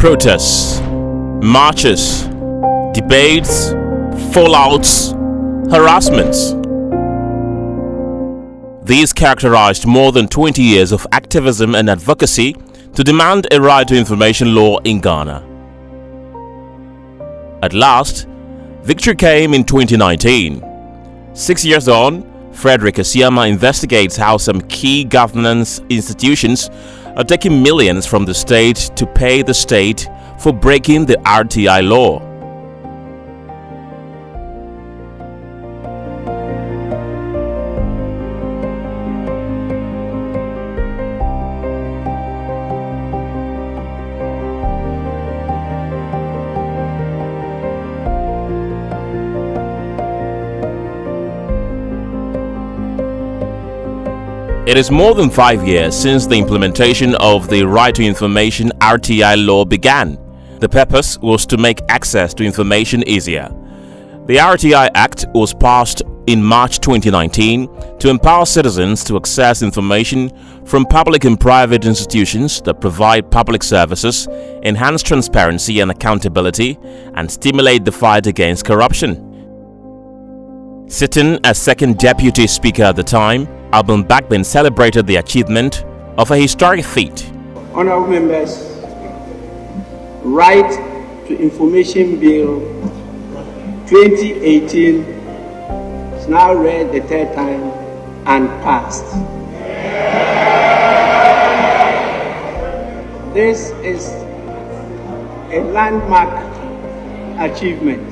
protests, marches, debates, fallouts, harassments. These characterized more than 20 years of activism and advocacy to demand a right to information law in Ghana. At last, victory came in 2019. 6 years on, Frederick Asiama investigates how some key governance institutions are taking millions from the state to pay the state for breaking the RTI law. It is more than 5 years since the implementation of the Right to Information RTI law began. The purpose was to make access to information easier. The RTI Act was passed in March 2019 to empower citizens to access information from public and private institutions that provide public services, enhance transparency and accountability, and stimulate the fight against corruption. Sitting as second deputy speaker at the time, Alban Bagbin celebrated the achievement of a historic feat. Honourable members, Right to Information Bill 2018 is now read the third time and passed. This is a landmark achievement.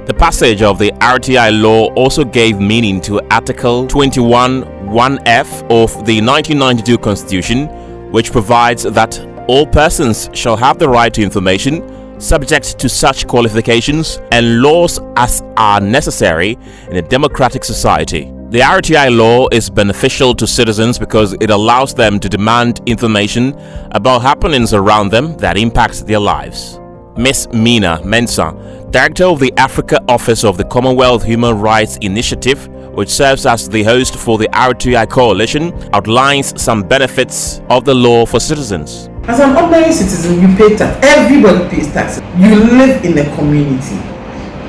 The passage of the RTI law also gave meaning to Article 21(1)(f) of the 1992 Constitution, which provides that all persons shall have the right to information subject to such qualifications and laws as are necessary in a democratic society. The RTI law is beneficial to citizens because it allows them to demand information about happenings around them that impact their lives. Ms. Mina Mensah, Director of the Africa Office of the Commonwealth Human Rights Initiative, which serves as the host for the RTI Coalition, outlines some benefits of the law for citizens. As an ordinary citizen, you pay tax. Everybody pays taxes. You live in a community.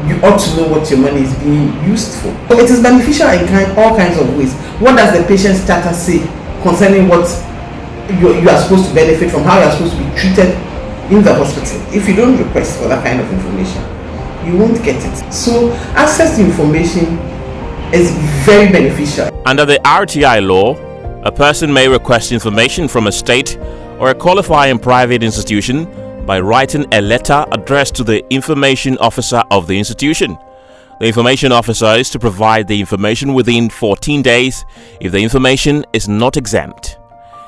You ought to know what your money is being used for. So it is beneficial in all kinds of ways. What does the patient status say concerning what you are supposed to benefit from, how you are supposed to be treated in the hospital? If you don't request for that kind of information, you won't get it. So access to information is very beneficial. Under the RTI law, a person may request information from a state or a qualifying private institution by writing a letter addressed to the information officer of the institution. The information officer is to provide the information within 14 days if the information is not exempt.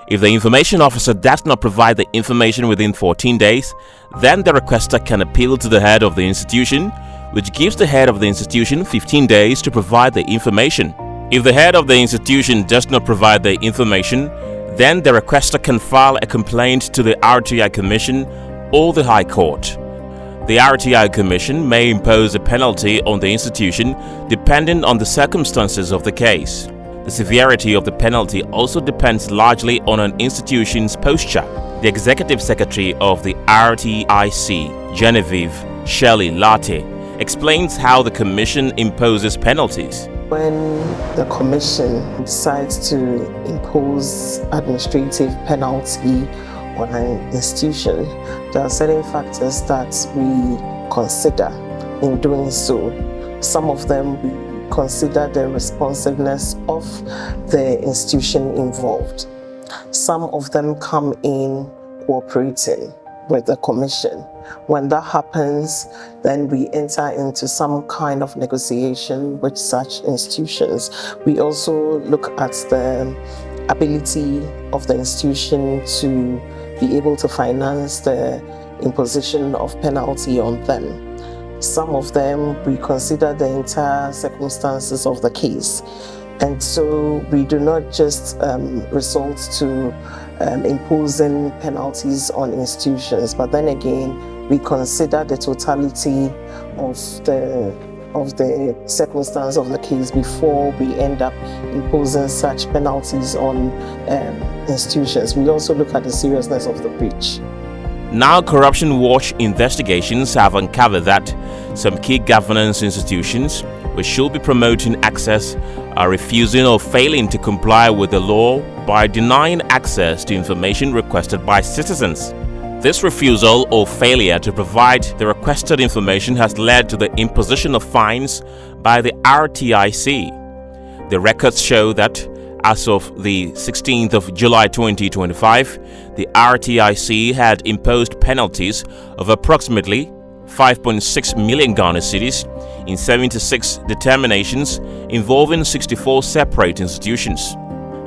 If the information officer does not provide the information within 14 days, then the requester can appeal to the head of the institution, which gives the head of the institution 15 days to provide the information. If the head of the institution does not provide the information, then the requester can file a complaint to the RTI Commission or the High Court. The RTI Commission may impose a penalty on the institution depending on the circumstances of the case. The severity of the penalty also depends largely on an institution's posture. The Executive Secretary of the RTIC, Genevieve Shelley Latte, explains how the Commission imposes penalties. When the Commission decides to impose administrative penalty on an institution, there are certain factors that we consider in doing so. Some of them we consider the responsiveness of the institution involved. Some of them come in cooperating with the Commission. When that happens, then we enter into some kind of negotiation with such institutions. We also look at the ability of the institution to be able to finance the imposition of penalty on them. Some of them, we consider the entire circumstances of the case. And so we do not just resort to imposing penalties on institutions, but then again, we consider the totality of the circumstance of the case before we end up imposing such penalties on institutions. We also look at the seriousness of the breach. Now, Corruption Watch investigations have uncovered that some key governance institutions which should be promoting access are refusing or failing to comply with the law by denying access to information requested by citizens. This refusal or failure to provide the requested information has led to the imposition of fines by the RTIC. The records show that as of the 16th of July 2025, the RTIC had imposed penalties of approximately 5.6 million Ghana cedis in 76 determinations involving 64 separate institutions.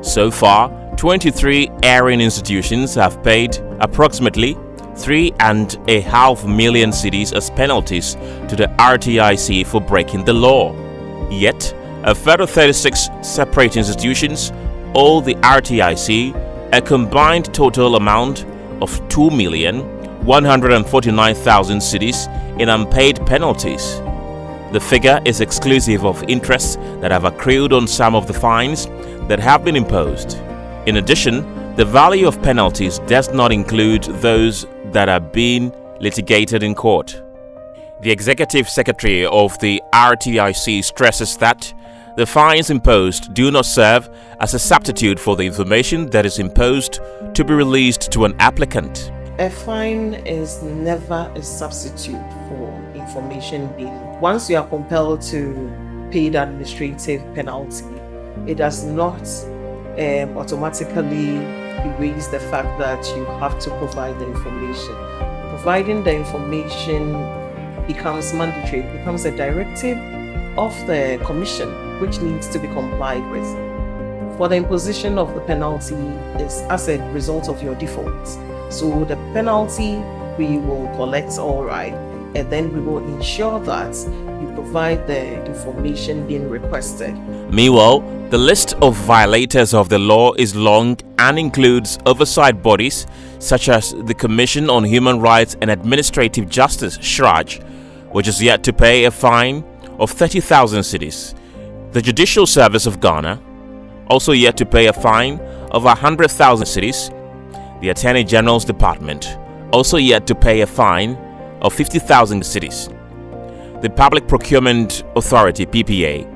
So far, 23 erring institutions have paid approximately 3.5 million cedis as penalties to the RTIC for breaking the law. Yet, a further 36 separate institutions owe the RTIC a combined total amount of 2,149,000 cedis in unpaid penalties. The figure is exclusive of interests that have accrued on some of the fines that have been imposed. In addition, the value of penalties does not include those that are being litigated in court. The Executive Secretary of the RTIC stresses that the fines imposed do not serve as a substitute for the information that is imposed to be released to an applicant. A fine is never a substitute for information being. Once you are compelled to pay the administrative penalty, it does not automatically erase the fact that you have to provide the information. Providing the information becomes mandatory, it becomes a directive of the Commission which needs to be complied with. For the imposition of the penalty is as a result of your default. So the penalty we will collect all right, and then we will ensure that you provide the information being requested. Meanwhile, the list of violators of the law is long and includes oversight bodies such as the Commission on Human Rights and Administrative Justice (CHRAJ), which is yet to pay a fine of 30,000 cedis. The Judicial Service of Ghana, also yet to pay a fine of 100,000 cedis. The Attorney General's Department, also yet to pay a fine of 50,000 cedis. The Public Procurement Authority (PPA),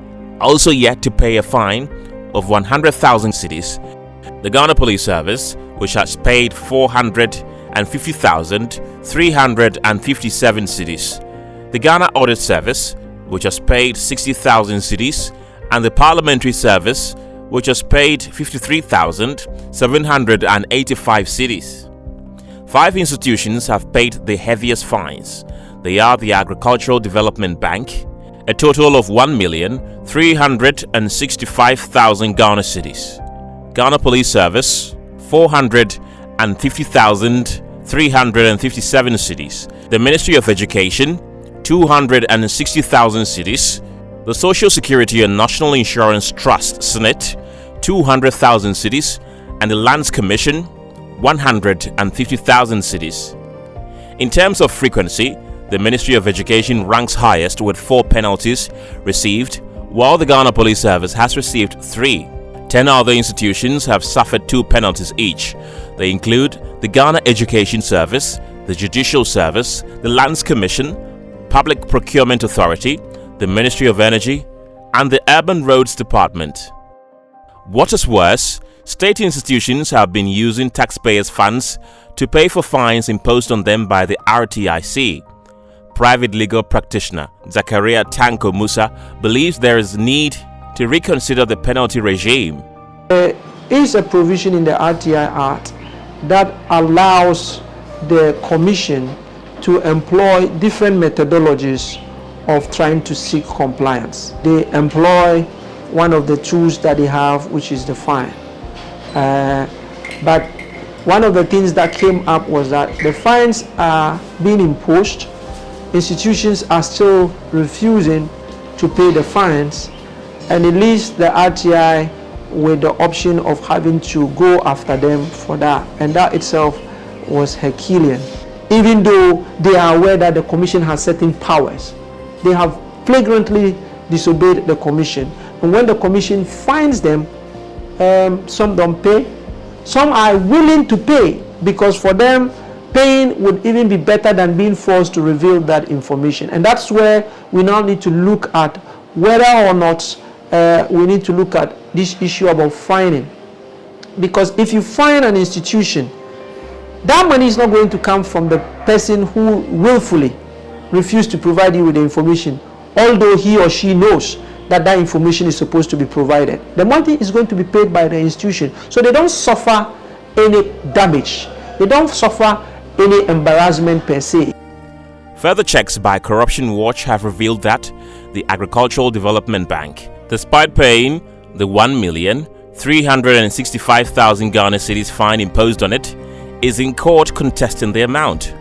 also yet to pay a fine of 100,000 cedis. The Ghana Police Service, which has paid 450,357 cedis. The Ghana Audit Service, which has paid 60,000 cedis, and the Parliamentary Service, which has paid 53,785 cedis. 5 institutions have paid the heaviest fines. They are the Agricultural Development Bank, a total of 1,365,000 Ghana cedis. Ghana Police Service, 450,357 cedis. The Ministry of Education, 260,000 cedis. The Social Security and National Insurance Trust (SNIT), 200,000 cedis, and the Lands Commission, 150,000 cedis. In terms of frequency, the Ministry of Education ranks highest with 4 penalties received, while the Ghana Police Service has received 3. 10 other institutions have suffered 2 penalties each. They include the Ghana Education Service, the Judicial Service, the Lands Commission, Public Procurement Authority, the Ministry of Energy, and the Urban Roads Department. What is worse, state institutions have been using taxpayers' funds to pay for fines imposed on them by the RTIC. Private legal practitioner Zakaria Tanko Musa believes there is need to reconsider the penalty regime. There is a provision in the RTI Act that allows the Commission to employ different methodologies of trying to seek compliance. They employ one of the tools that they have, which is the fine. But one of the things that came up was that the fines are being imposed. Institutions are still refusing to pay the fines, and it leaves the RTI with the option of having to go after them for that. And that itself was Herculean. Even though they are aware that the Commission has certain powers, they have flagrantly disobeyed the Commission. And when the Commission finds them, some don't pay. Some are willing to pay because for them, paying would even be better than being forced to reveal that information. And that's where we now need to look at whether or not we need to look at this issue about fining. Because if you fine an institution, that money is not going to come from the person who willfully refused to provide you with the information, although he or she knows that that information is supposed to be provided. The money is going to be paid by the institution, so they don't suffer any damage. They don't suffer any embarrassment per se. Further checks by Corruption Watch have revealed that the Agricultural Development Bank, despite paying the 1,365,000 Ghana cedis fine imposed on it, is in court contesting the amount.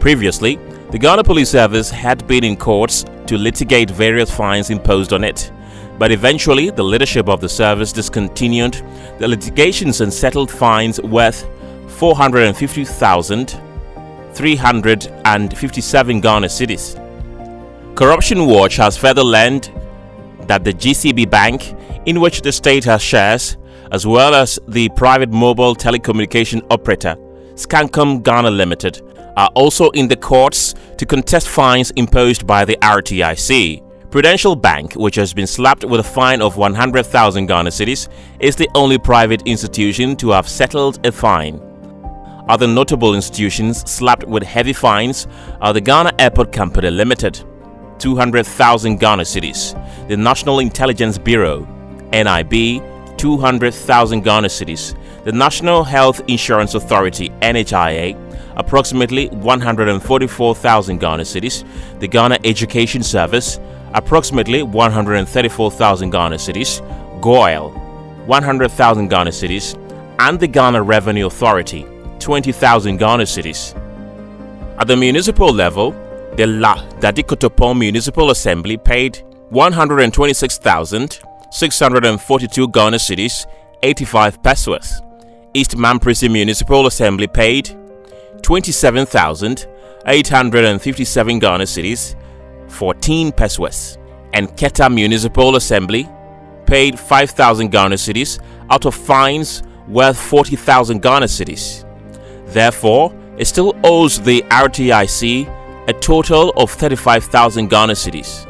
Previously, the Ghana Police Service had been in courts to litigate various fines imposed on it, but eventually the leadership of the service discontinued the litigations and settled fines worth 450,357 Ghana cedis. Corruption Watch has further learned that the GCB Bank, in which the state has shares, as well as the private mobile telecommunication operator Scancom Ghana Limited, are also in the courts to contest fines imposed by the RTIC. Prudential Bank, which has been slapped with a fine of 100,000 Ghana cedis, is the only private institution to have settled a fine. Other notable institutions slapped with heavy fines are the Ghana Airport Company Limited, 200,000 Ghana cedis, the National Intelligence Bureau, NIB, 200,000 Ghana cedis, the National Health Insurance Authority, NHIA, approximately 144,000 Ghana cedis, the Ghana Education Service, approximately 134,000 Ghana cedis, GOIL, 100,000 Ghana cedis, and the Ghana Revenue Authority, 20,000 Ghana cedis. At the municipal level, the La Dadikotopon Municipal Assembly paid 126,642 Ghana cedis, 85 pesos. East Mamprisi Municipal Assembly paid 27,857 Ghana cedis, 14 pesos. And Keta Municipal Assembly paid 5,000 Ghana cedis out of fines worth 40,000 Ghana cedis. Therefore, it still owes the RTIC a total of 35,000 Ghana cedis.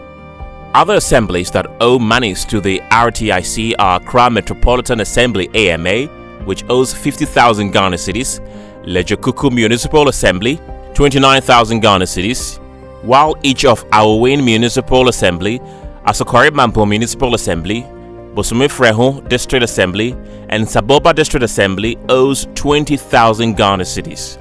Other assemblies that owe monies to the RTIC are Accra Metropolitan Assembly AMA, which owes 50,000 Ghana cedis, Lejokuku Municipal Assembly, 29,000 Ghana cedis, while each of Awowen Municipal Assembly, Asokore Mampo Municipal Assembly, Bosume Freho District Assembly, and Saboba District Assembly owes 20,000 Ghana cedis.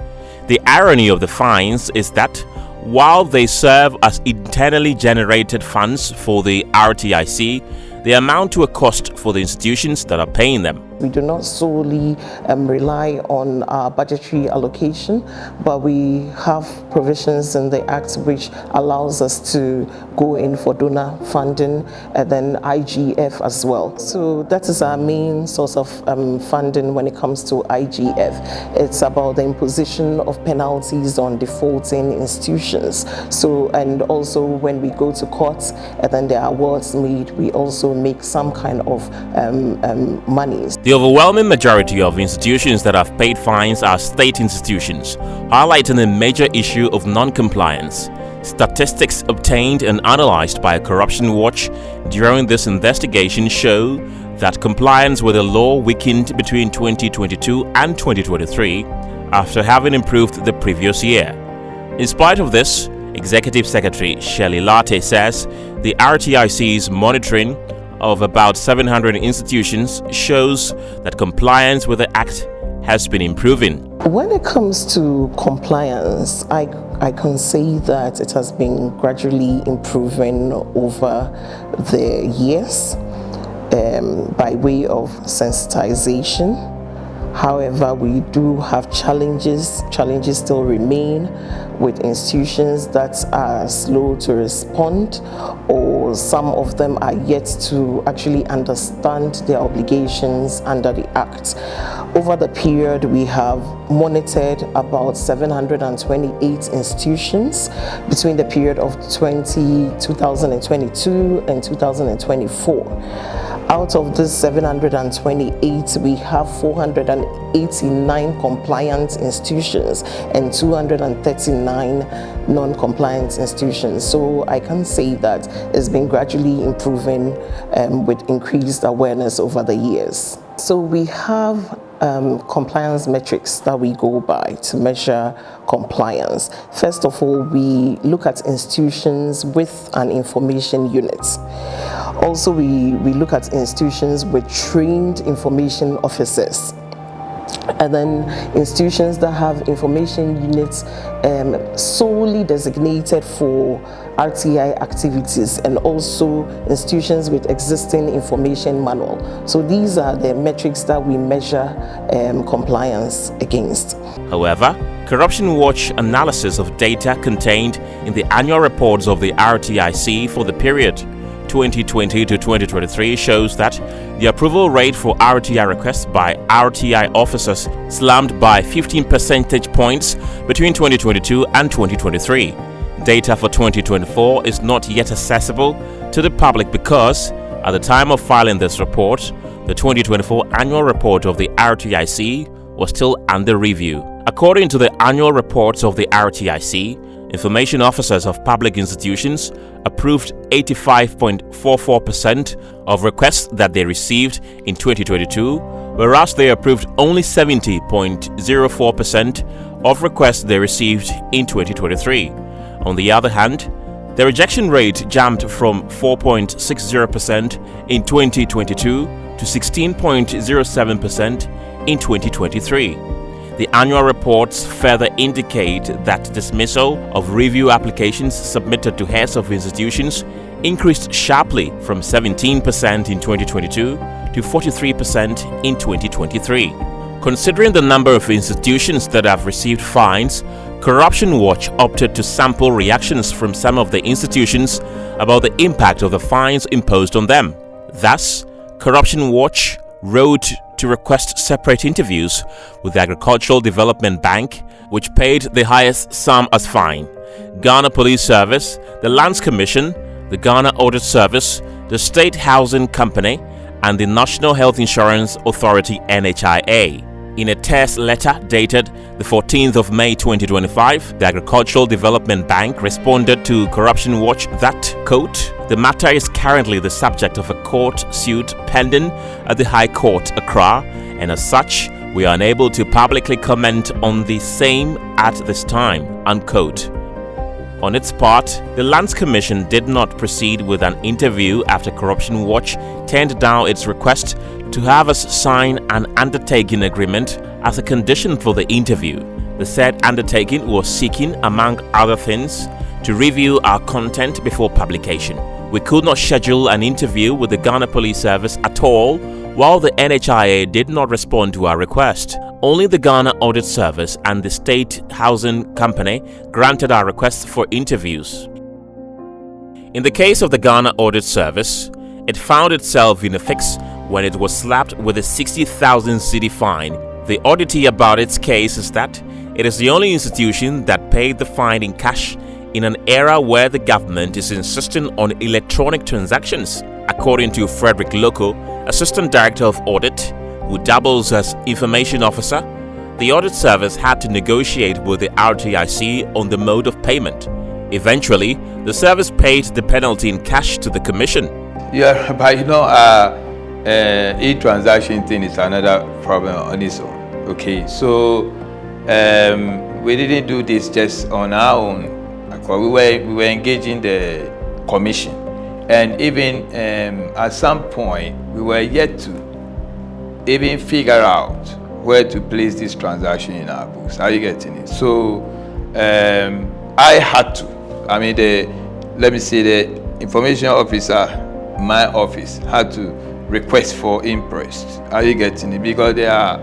The irony of the fines is that while they serve as internally generated funds for the RTIC, they amount to a cost for the institutions that are paying them. We do not solely rely on our budgetary allocation, but we have provisions in the Act which allows us to go in for donor funding and then IGF as well. So that is our main source of funding when it comes to IGF. It's about the imposition of penalties on defaulting institutions. So, and also when we go to court and then there are awards made, we also make some kind of monies. The overwhelming majority of institutions that have paid fines are state institutions, highlighting a major issue of non-compliance. Statistics obtained and analyzed by Corruption Watch during this investigation show that compliance with the law weakened between 2022 and 2023 after having improved the previous year. In spite of this, Executive Secretary Shelley Latte says the RTIC's monitoring of about 700 institutions shows that compliance with the Act has been improving. When it comes to compliance, I can say that it has been gradually improving over the years by way of sensitization. However, we do have challenges. Challenges still remain with institutions that are slow to respond, or some of them are yet to actually understand their obligations under the Act. Over the period, we have monitored about 728 institutions between the period of 2022 and 2024. Out of this 728, we have 489 compliant institutions and 239 non-compliant institutions. So I can say that it's been gradually improving with increased awareness over the years. So we have compliance metrics that we go by to measure compliance. First of all, we look at institutions with an information unit. Also, we look at institutions with trained information officers. And then institutions that have information units solely designated for RTI activities, and also institutions with existing information manual. So these are the metrics that we measure compliance against. However, Corruption Watch analysis of data contained in the annual reports of the RTIC for the period 2020 to 2023 shows that the approval rate for RTI requests by RTI officers slumped by 15 percentage points between 2022 and 2023. Data for 2024 is not yet accessible to the public because, at the time of filing this report, the 2024 annual report of the RTIC was still under review. According to the annual reports of the RTIC, information officers of public institutions approved 85.44% of requests that they received in 2022, whereas they approved only 70.04% of requests they received in 2023. On the other hand, the rejection rate jumped from 4.60% in 2022 to 16.07% in 2023. The annual reports further indicate that dismissal of review applications submitted to heads of institutions increased sharply from 17% in 2022 to 43% in 2023. Considering the number of institutions that have received fines, Corruption Watch opted to sample reactions from some of the institutions about the impact of the fines imposed on them. Thus, Corruption Watch wrote to request separate interviews with the Agricultural Development Bank, which paid the highest sum as fine, Ghana Police Service, the Lands Commission, the Ghana Audit Service, the State Housing Company, and the National Health Insurance Authority (NHIA). In a test letter dated the 14th of May 2025, the Agricultural Development Bank responded to Corruption Watch that, quote, "The matter is currently the subject of a court suit pending at the High Court, Accra, and as such, we are unable to publicly comment on the same at this time," unquote. On its part, the Lands Commission did not proceed with an interview after Corruption Watch turned down its request to have us sign an undertaking agreement as a condition for the interview. The said undertaking was seeking, among other things, to review our content before publication. We could not schedule an interview with the Ghana Police Service at all, while the NHIA did not respond to our request. Only the Ghana Audit Service and the State Housing Company granted our requests for interviews. In the case of the Ghana Audit Service, it found itself in a fix when it was slapped with a 60,000 cedi fine. The oddity about its case is that it is the only institution that paid the fine in cash in an era where the government is insisting on electronic transactions. According to Frederick Loko, Assistant Director of Audit, who doubles as information officer, the audit service had to negotiate with the RTIC on the mode of payment. Eventually, the service paid the penalty in cash to the commission. Yeah, but e-transaction thing is another problem on its own. Okay, so we didn't do this just on our own. We were engaging the commission, and even at some point we were yet to even figure out where to place this transaction in our books. Are you getting it? So I had to. I mean, the information officer, my office, had to request for interest. Are you getting it? Because there are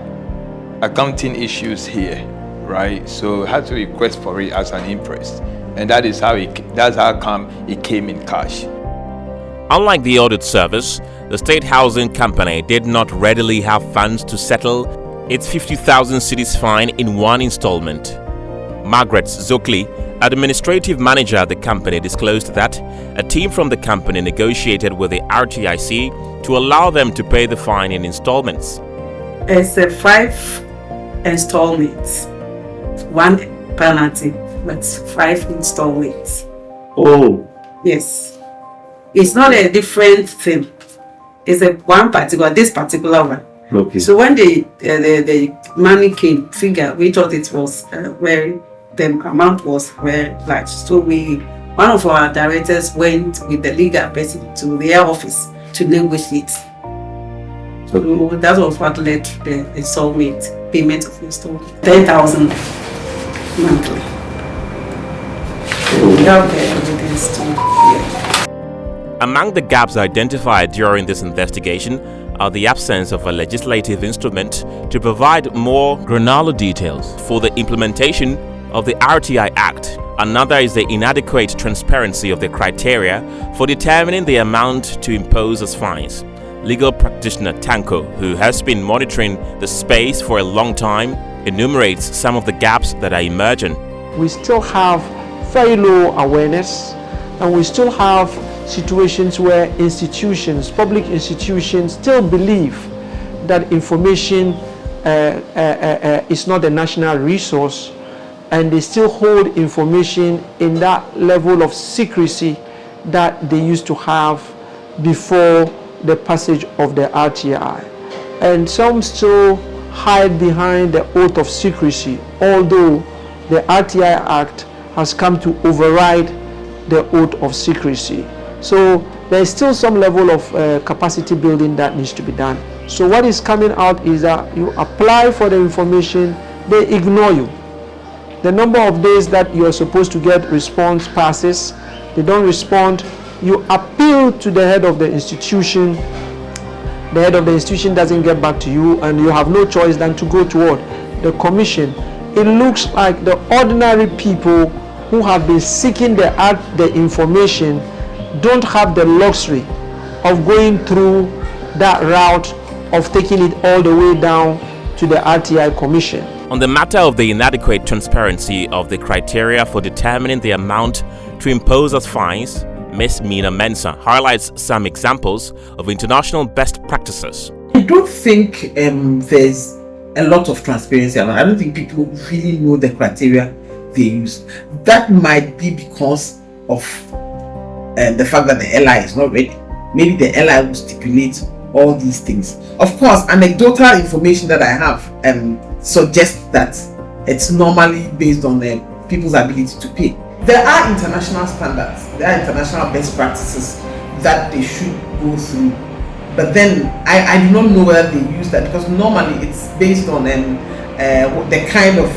accounting issues here, right? So I had to request for it as an interest, and that's how come it came in cash. Unlike the audit service, the State Housing Company did not readily have funds to settle its 50,000 cedis fine in one installment. Margaret Zokli, administrative manager at the company disclosed that a team from the company negotiated with the RTIC to allow them to pay the fine in installments. It's a 5 installments, 1 penalty, but 5 installments. Oh, Yes. It's not a different thing. It's this particular one. okay. So when the money came figure, we thought it was the amount was very large. So one of our directors went with the legal person to their office to negotiate. So that was what led to the installment payment of installment, 10,000 monthly. So we have the evidence to. Among the gaps identified during this investigation are the absence of a legislative instrument to provide more granular details for the implementation of the RTI Act. Another is the inadequate transparency of the criteria for determining the amount to impose as fines. Legal practitioner Tanko, who has been monitoring the space for a long time, enumerates some of the gaps that are emerging. We still have very low awareness, and we still have situations where institutions, public institutions, still believe that information is not a national resource, and they still hold information in that level of secrecy that they used to have before the passage of the RTI. And some still hide behind the oath of secrecy, although the RTI Act has come to override the oath of secrecy. So there is still some level of capacity building that needs to be done. So what is coming out is that you apply for the information, they ignore you. The number of days that you are supposed to get response passes, they don't respond. You appeal to the head of the institution. The head of the institution doesn't get back to you, and you have no choice than to go toward the commission. It looks like the ordinary people who have been seeking the information don't have the luxury of going through that route of taking it all the way down to the RTI Commission. On the matter of the inadequate transparency of the criteria for determining the amount to impose as fines, Ms. Mina Mensah highlights some examples of international best practices. I don't think there's a lot of transparency. I don't think people really know the criteria they use. That might be because of the fact that the LI is not ready. Maybe the LI will stipulate all these things. Of course, anecdotal information that I have suggests that it's normally based on people's ability to pay. There are international standards, there are international best practices that they should go through. But then I do not know whether they use that, because normally it's based on the kind of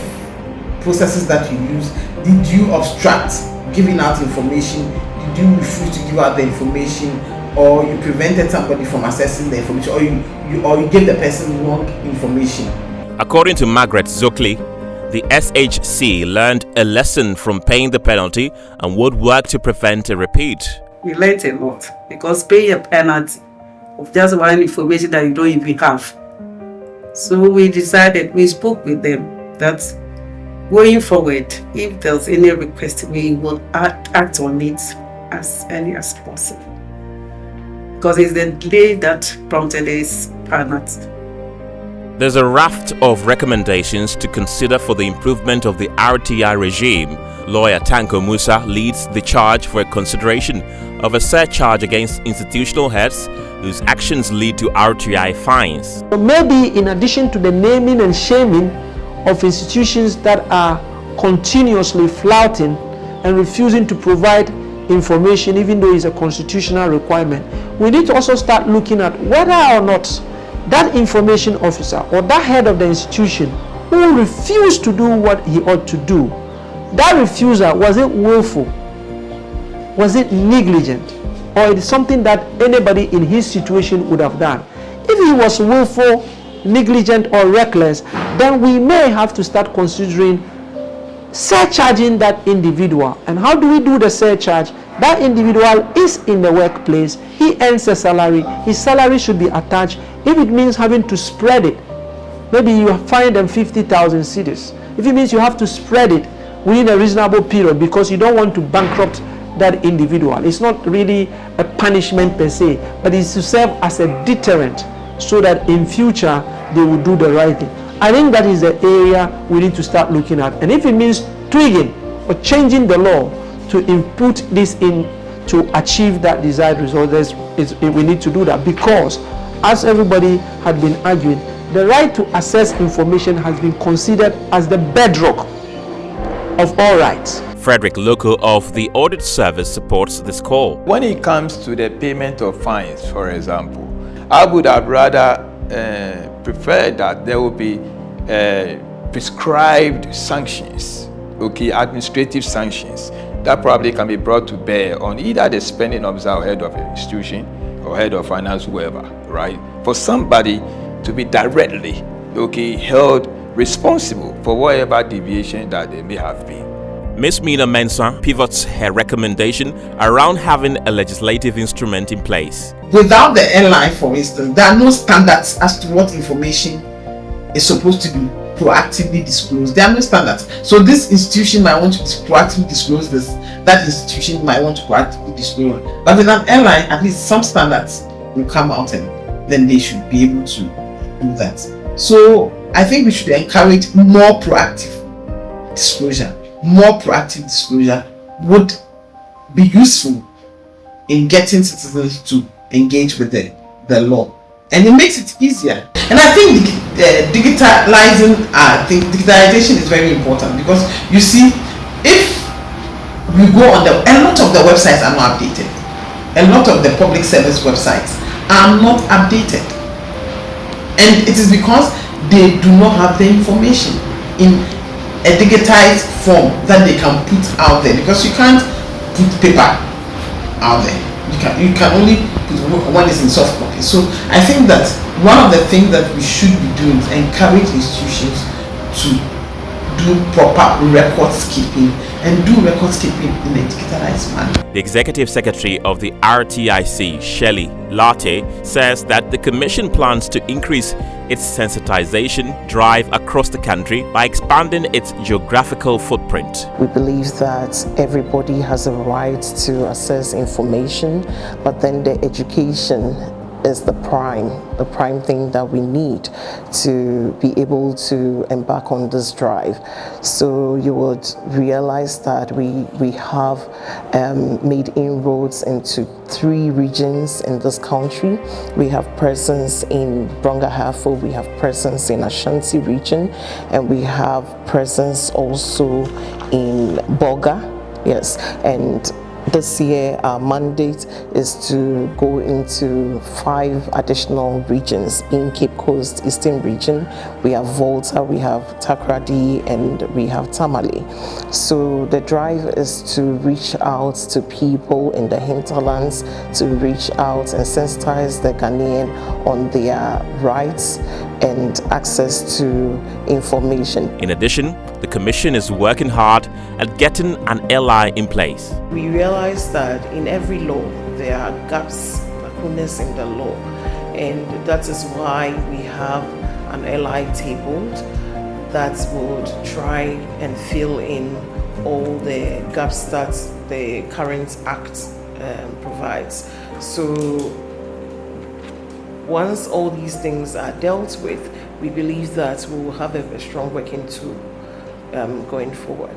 processes that you use. Did you obstruct giving out information? Did you refuse to give out the information? Or you prevented somebody from accessing the information? Or you gave the person wrong information? According to Margaret Zokli, the SHC learned a lesson from paying the penalty and would work to prevent a repeat. We learned a lot, because paying a penalty of just one information that you don't even have. So we spoke with them that going forward, if there's any request, we will act on it as early as possible, because it's the delay that prompted this penalty. There's a raft of recommendations to consider for the improvement of the RTI regime. Lawyer Tanko Musa leads the charge for a consideration of a surcharge against institutional heads whose actions lead to RTI fines. Maybe in addition to the naming and shaming of institutions that are continuously flouting and refusing to provide information, even though it's a constitutional requirement, we need to also start looking at whether or not that information officer or that head of the institution who refused to do what he ought to do, that refusal, was it willful? Was it negligent? Or it is something that anybody in his situation would have done? If he was willful, negligent, or reckless, then we may have to start considering surcharging that individual. And how do we do the surcharge? That individual is in the workplace, he earns a salary, his salary should be attached. If it means having to spread it, maybe you find them 50,000 cedis. If it means you have to spread it within a reasonable period, because you don't want to bankrupt that individual. It's not really a punishment per se, but it's to serve as a deterrent so that in future they will do the right thing. I think that is the area we need to start looking at. And if it means tweaking or changing the law to input this in to achieve that desired result, we need to do that, because as everybody had been arguing, the right to access information has been considered as the bedrock of all rights. Frederick Loco of the Audit Service supports this call. When it comes to the payment of fines, for example, I would have rather preferred that there would be prescribed sanctions, okay, administrative sanctions, that probably can be brought to bear on either the spending officer or head of an institution or head of finance, whoever, right? For somebody to be directly, okay, held responsible for whatever deviation that they may have been. Ms. Mina Mensah pivots her recommendation around having a legislative instrument in place. Without the airline, for instance, there are no standards as to what information is supposed to be proactively disclosed. There are no standards. So this institution might want to proactively disclose this, that institution might want to proactively disclose. But with an airline, at least some standards will come out, and then they should be able to do that. So I think we should encourage more proactive disclosure. More proactive disclosure would be useful in getting citizens to engage with the law, and it makes it easier. And I think digitalization is very important, because you see, if we go on a lot of the websites are not updated. A lot of the public service websites are not updated, and it is because they do not have the information in a digitized form that they can put out there, because you can't put paper out there. You can only put when it's in soft copy. So I think that one of the things that we should be doing is encourage institutions to do proper records keeping, and do records keeping in a digitalized manner. The Executive Secretary of the RTIC, Shelley Latte, says that the Commission plans to increase its sensitization drive across the country by expanding its geographical footprint. We believe that everybody has a right to access information, but then the education is the prime thing that we need to be able to embark on this drive. So you would realize that we have made inroads into 3 regions in this country. We have presence in Brongahafo, we have presence in Ashanti region, and we have presence also in Boga. Yes, and this year, our mandate is to go into 5 additional regions, being Cape Coast, Eastern region. We have Volta, we have Takoradi, and we have Tamale. So the drive is to reach out to people in the hinterlands, to reach out and sensitize the Ghanaian on their rights and access to information. In addition, the Commission is working hard at getting an ally in place. We realize that in every law there are gaps, lacunas in the law, and that is why we have an ally tabled that would try and fill in all the gaps that the current Act provides. So once all these things are dealt with, we believe that we will have a strong working tool going forward.